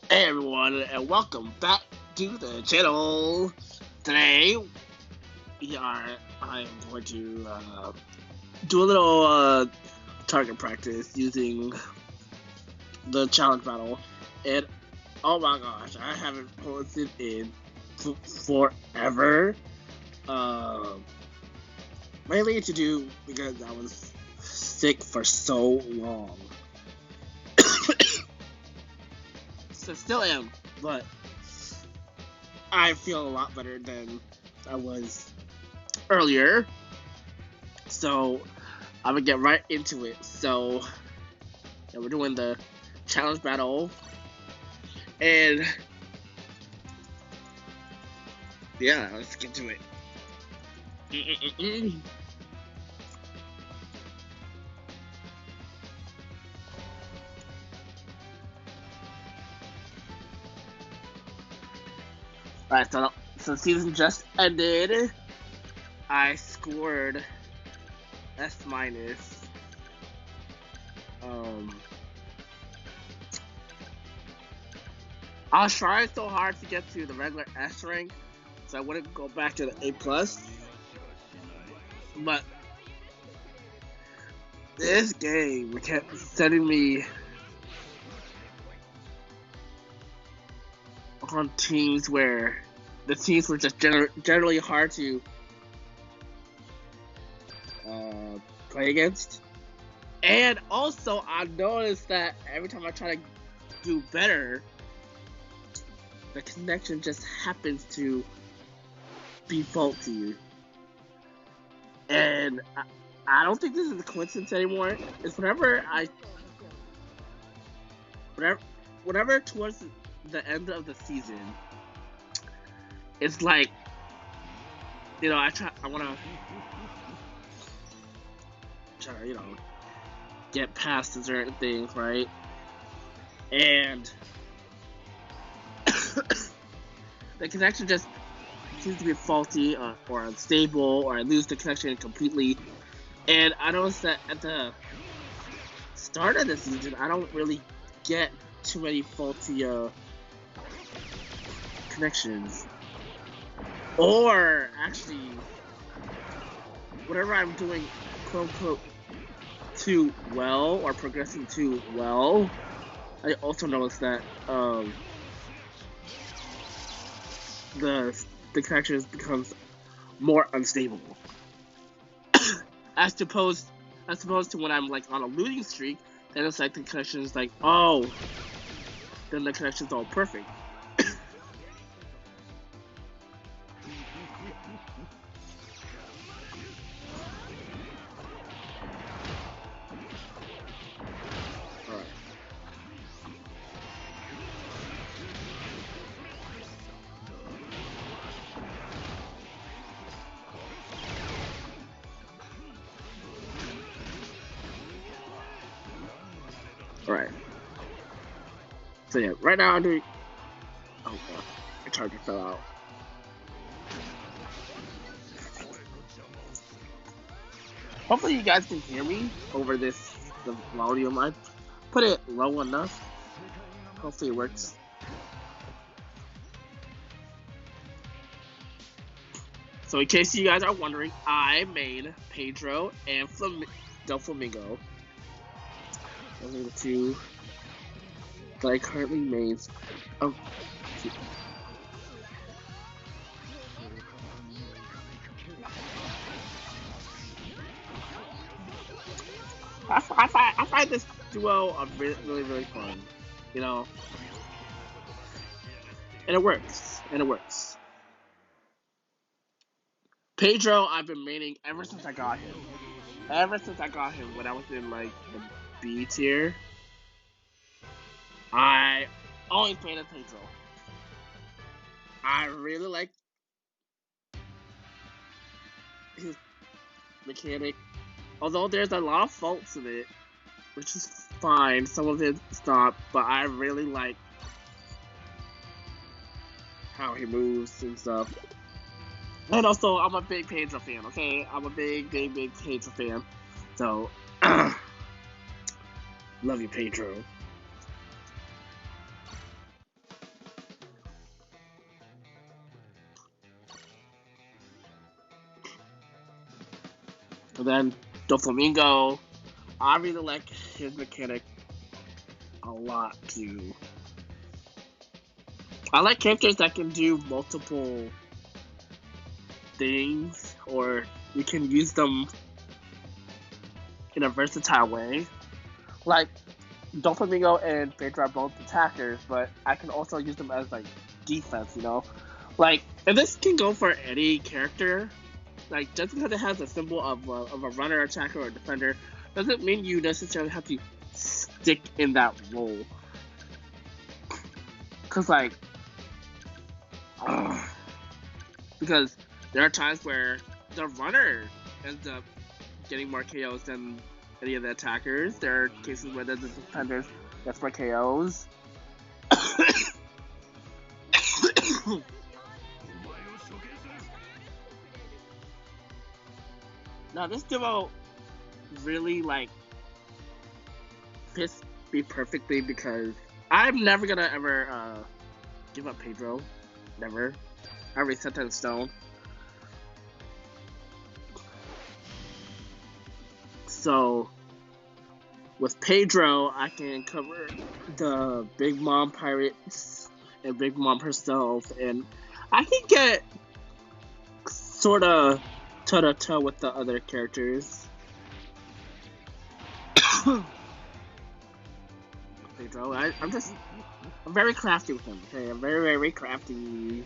Hey everyone, and welcome back to the channel. Today, I am going to do a little target practice using the challenge battle. And oh my gosh, I haven't posted in forever. Mainly to do because I was sick for so long. So still am, but I feel a lot better than I was earlier. So I'm gonna get right into it. So yeah, we're doing the challenge battle, and yeah, let's get to it. Alright, so the season just ended. I scored S minus. I was trying so hard to get to the regular S rank, so I wouldn't go back to the A plus. But this game kept sending me on teams where the teams were just generally hard to play against. And also, I noticed that every time I try to do better, the connection just happens to be faulty. And I don't think this is a coincidence anymore. It's whenever towards the end of the season, it's like, I want to try, get past certain things, right? And the connection just seems to be faulty or unstable, or I lose the connection completely. And I noticed that at the start of the season, I don't really get too many faulty connections. Or actually, whenever I'm doing quote unquote too well or progressing too well, I also noticed that the connection becomes more unstable. as opposed to when I'm like on a losing streak, then it's like the connection is like, oh, then the connection's all perfect. Alright. So yeah, right now I'm doing... Oh god, my charger fell out. Hopefully you guys can hear me over the volume. I put it low enough. Hopefully it works. So in case you guys are wondering, I made Pedro and Flamingo. Those are the two that I currently made. Oh, I find this duo really fun, and it works, Pedro, I've been maining ever since I got him. When I was in like the B tier, I always played as Pedro. I really like his mechanic, although there's a lot of faults in it, which is fine. Some of it's not, but I really like how he moves and stuff. And also, I'm a big Pedro fan, okay? I'm a big Pedro fan. So, love you, Pedro. And then the Flamingo, I really like his mechanic a lot too. I like characters that can do multiple things, or you can use them in a versatile way. Like, Flamingo and Pedro are both attackers, but I can also use them as like defense, you know? Like, and this can go for any character. Like, just because it has a symbol of a runner, attacker, or defender, doesn't mean you necessarily have to stick in that role. Cause like, because there are times where the runner ends up getting more KOs than any of the attackers. There are cases where the defenders get more KOs. Now this duo really like fits me perfectly because I'm never gonna ever give up Pedro. Never. I already set that in stone. So with Pedro, I can cover the Big Mom pirates and Big Mom herself, and I can get sort of toe-to-toe with the other characters. Pedro, I'm very crafty with him. Okay, I'm very, very crafty.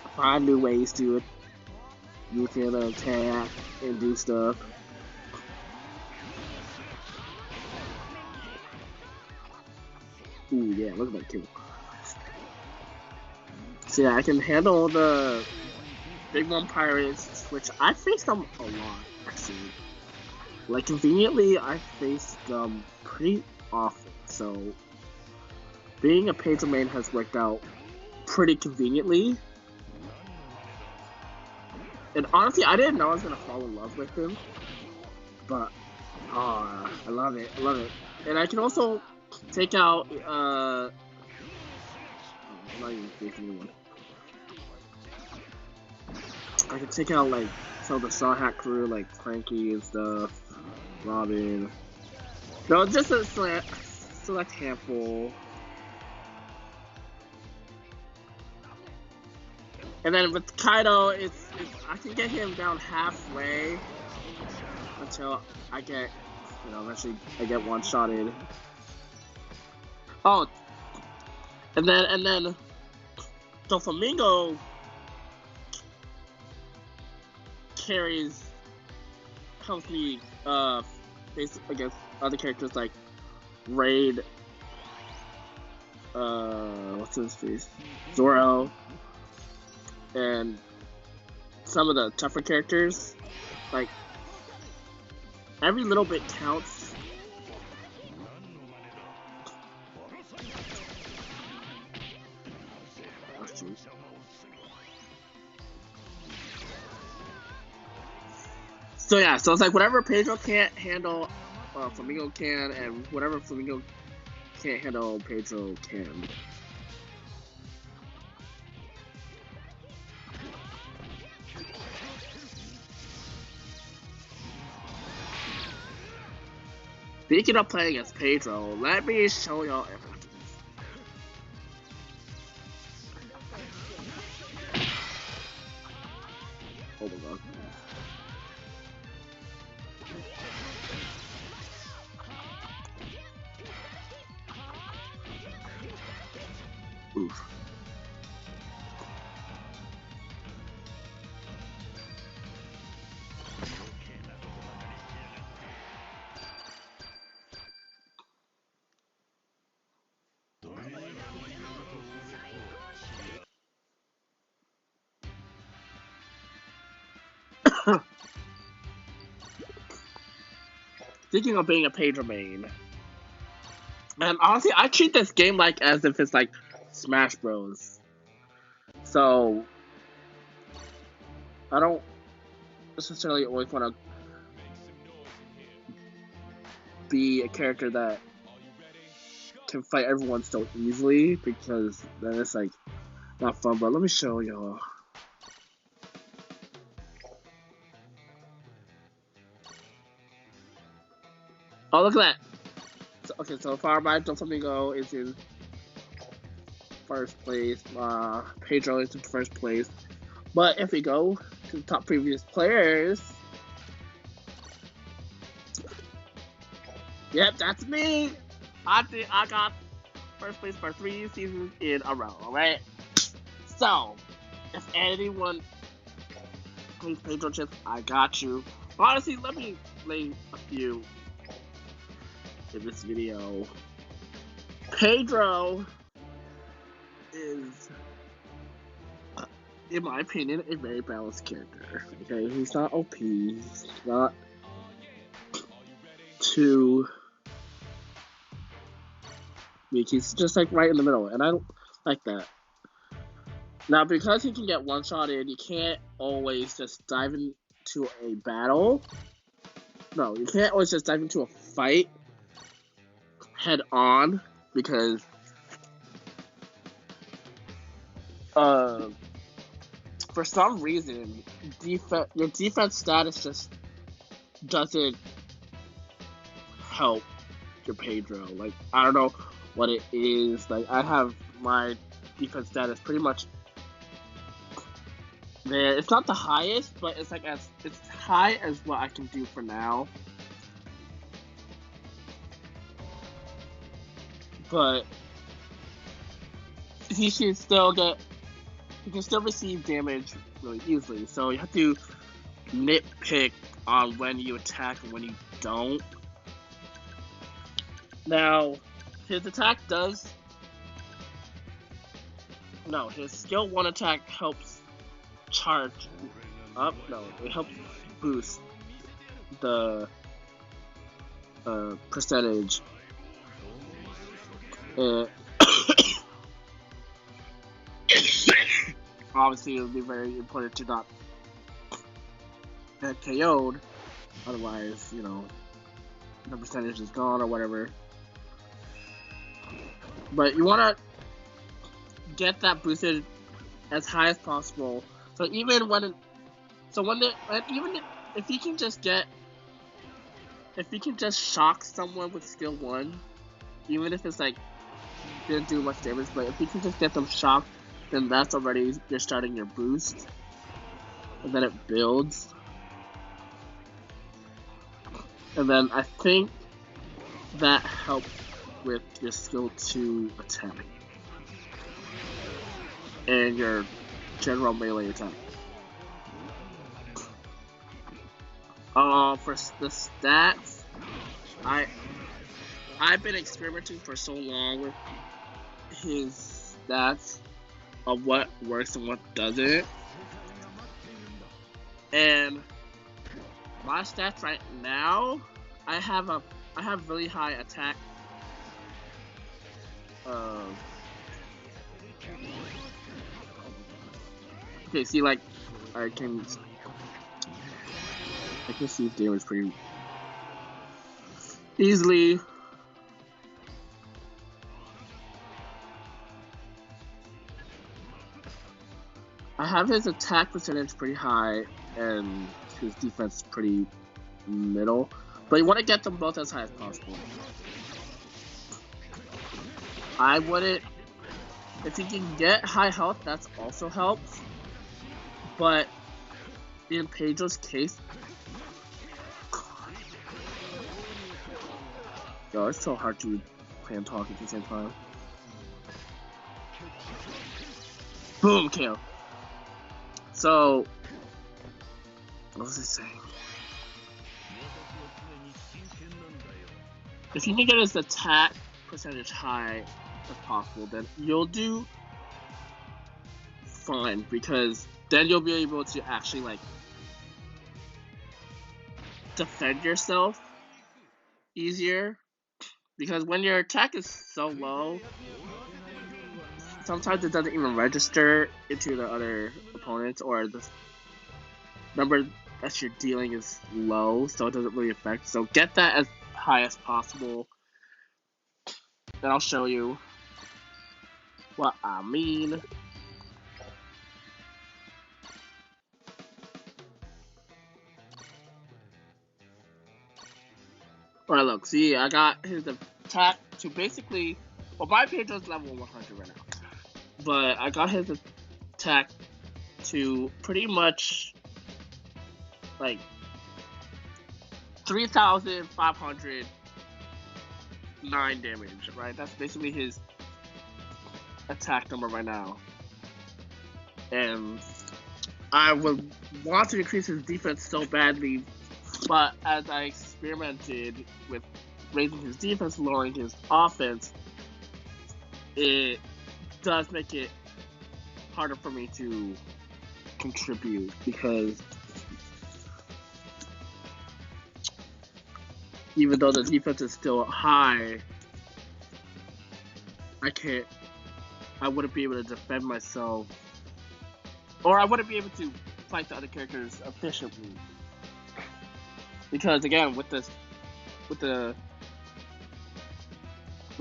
I find new ways to use him to attack and do stuff. Ooh, yeah, look at that too. So yeah, I can handle the Big Mom pirates, which I face them a lot, actually. Like, conveniently, I face them pretty often, so being a Pedro main has worked out pretty conveniently. And honestly, I didn't know I was gonna fall in love with him, but I love it, I love it. And I can also take out, I'm not even facing anyone. I can take out, like, some of the Straw Hat crew, like Cranky and stuff, Robin. No, just a select handful. And then with Kaido, it's I can get him down halfway until I get, you know, eventually I get one-shotted. Oh, and then the Flamingo helps me face against other characters like Raid, what's his face, Zoro, and some of the tougher characters. Like, every little bit counts. Oh, shoot. So yeah, so it's like whatever Pedro can't handle, Flamingo can, and whatever Flamingo can't handle, Pedro can. Speaking of playing as Pedro, let me show y'all everything. Hold on. Oof. Speaking of being a Pedro main, and honestly, I treat this game like as if it's like Smash Bros. So I don't necessarily always want to be a character that can fight everyone so easily, because then it's like not fun. But let me show y'all. Oh, look at that. So, okay, so far my Flamingo is in first place. Pedro is in first place. But if we go to the top previous players, yep, that's me. I got first place for 3 seasons in a row. All right. So if anyone plays Pedro chips, I got you. Honestly, let me play a few in this video. Pedro is, in my opinion, a very balanced character. Okay, he's not OP. He's not too weak. He's just like right in the middle, and I don't like that. Now, because he can get one-shotted, you can't always just dive into a battle. No, you can't always just dive into a fight head on, because for some reason your defense status just doesn't help your Pedro. Like, I don't know what it is. Like, I have my defense status pretty much there. It's not the highest, but it's like it's high as what I can do for now. But he can still receive damage really easily. So you have to nitpick on when you attack and when you don't. Now, his attack does. No, his skill 1 attack helps charge up. No, it helps boost the percentage. Obviously, it would be very important to not get KO'd. Otherwise, you know, the percentage is gone or whatever. But you want to get that boosted as high as possible. So even if you can just shock someone with skill 1, even if it's like didn't do much damage, but if you can just get them shocked, then that's already, you're starting your boost, and then it builds. And then I think that helps with your skill 2 attack and your general melee attack. For the stats, I've been experimenting for so long with his stats of what works and what doesn't, and my stats right now, I have really high attack. Okay, see, like I can see damage pretty easily. I have his attack percentage pretty high and his defense pretty middle, but you want to get them both as high as possible. I wouldn't, if you can get high health, that's also helps, but in Pedro's case, yo, it's so hard to play and talk at the same time. Boom, KO. So, what was I saying? If you can get his attack percentage high as possible, then you'll do fine, because then you'll be able to actually like defend yourself easier, because when your attack is so low, sometimes it doesn't even register into the other opponents, or the number that you're dealing is low, so it doesn't really affect. So get that as high as possible, and I'll show you what I mean. Alright, look, see, I got his attack to basically, well, my Pedro's level 100 right now, but I got his attack to pretty much, like, 3,509 damage, right? That's basically his attack number right now. And I would want to increase his defense so badly, but as I experimented with raising his defense, lowering his offense, it does make it harder for me to contribute, because even though the defense is still high, I wouldn't be able to defend myself, or I wouldn't be able to fight the other characters efficiently. Because again, with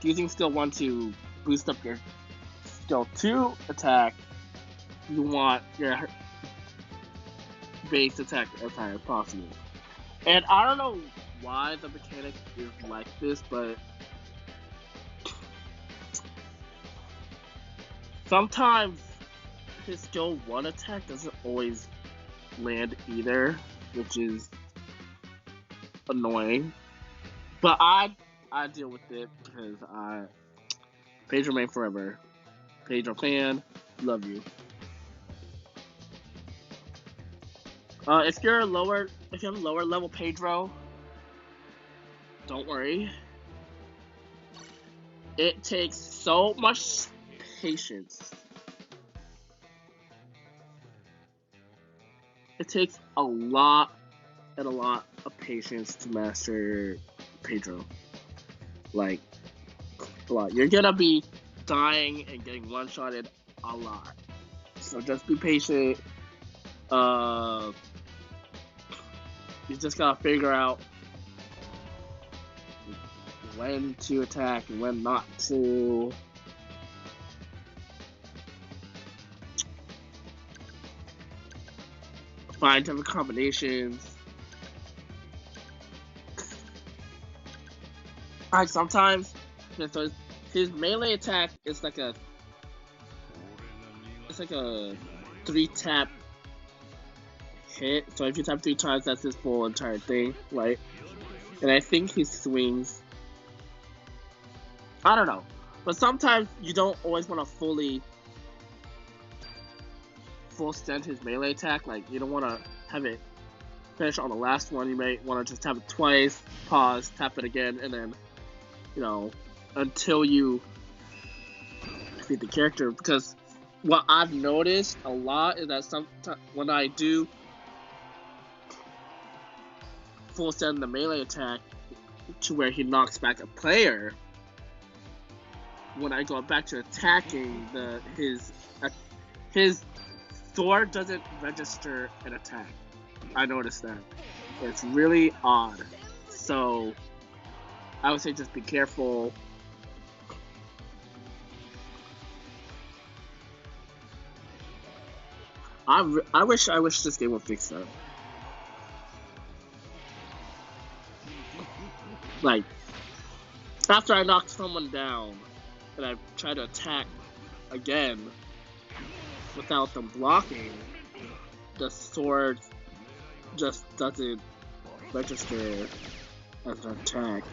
using skill 1 to boost up your skill 2 attack, you want your base attack as high as possible. And I don't know why the mechanic is like this, but sometimes his skill 1 attack doesn't always land either, which is annoying. But I deal with it because Pedro main forever. Pedro fan, love you. If you're lower level Pedro, don't worry. It takes so much patience. It takes a lot of patience to master Pedro. Like, a lot. You're gonna be dying and getting one-shotted a lot. So just be patient. You just gotta figure out when to attack and when not to. Find different combinations. Like sometimes, so his melee attack is like a 3-tap hit. So if you tap 3 times, that's his full entire thing, right? And I think he swings. I don't know, but sometimes you don't always want to full send his melee attack. Like, you don't want to have it finish on the last one. You may want to just tap it twice, pause, tap it again, and then, you know, until you defeat the character. Because what I've noticed a lot is that sometimes when I do full send the melee attack to where he knocks back a player, when I go back to attacking, his sword doesn't register an attack. I noticed that. It's really odd. So I would say just be careful. I wish this game would fix that. Like, after I knock someone down and I try to attack again without them blocking, the sword just doesn't register as an attack.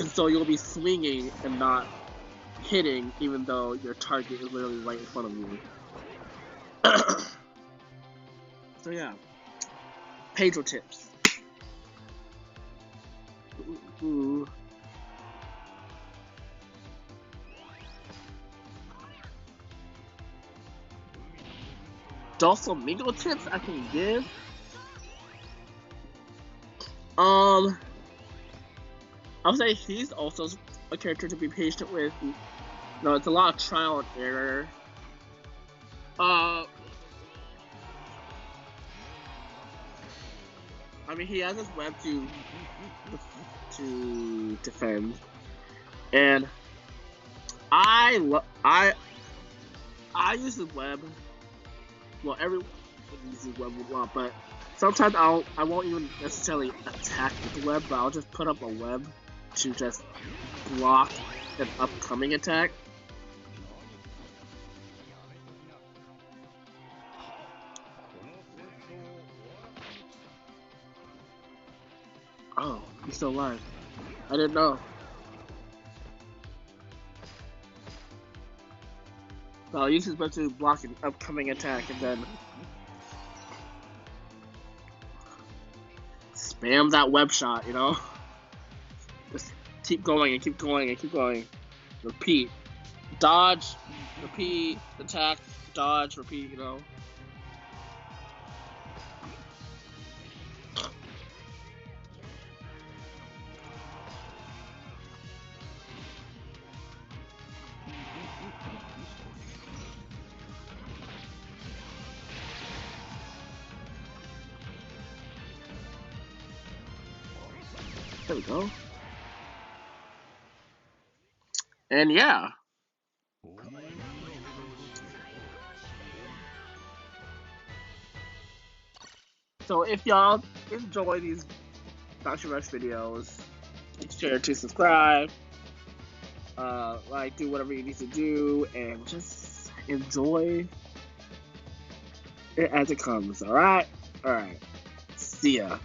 So you'll be swinging and not hitting, even though your target is literally right in front of you. So yeah, Pedro tips. Ooh. Flamingo tips I can give. I would say he's also a character to be patient with. You know, it's a lot of trial and error. I mean, he has his web to defend, and I use his web. Well, everyone uses web a lot, but Sometimes I won't even necessarily attack with the web, but I'll just put up a web to just block an upcoming attack. Oh, he's still alive. I didn't know. So I'll use his web to block an upcoming attack and then spam that web shot, you know? Just keep going and keep going and keep going. Repeat. Dodge, repeat, attack, dodge, repeat, you know? There we go. And yeah. So if y'all enjoy these Bouty Rush videos, make sure to subscribe, like, do whatever you need to do, and just enjoy it as it comes, alright? Alright. See ya.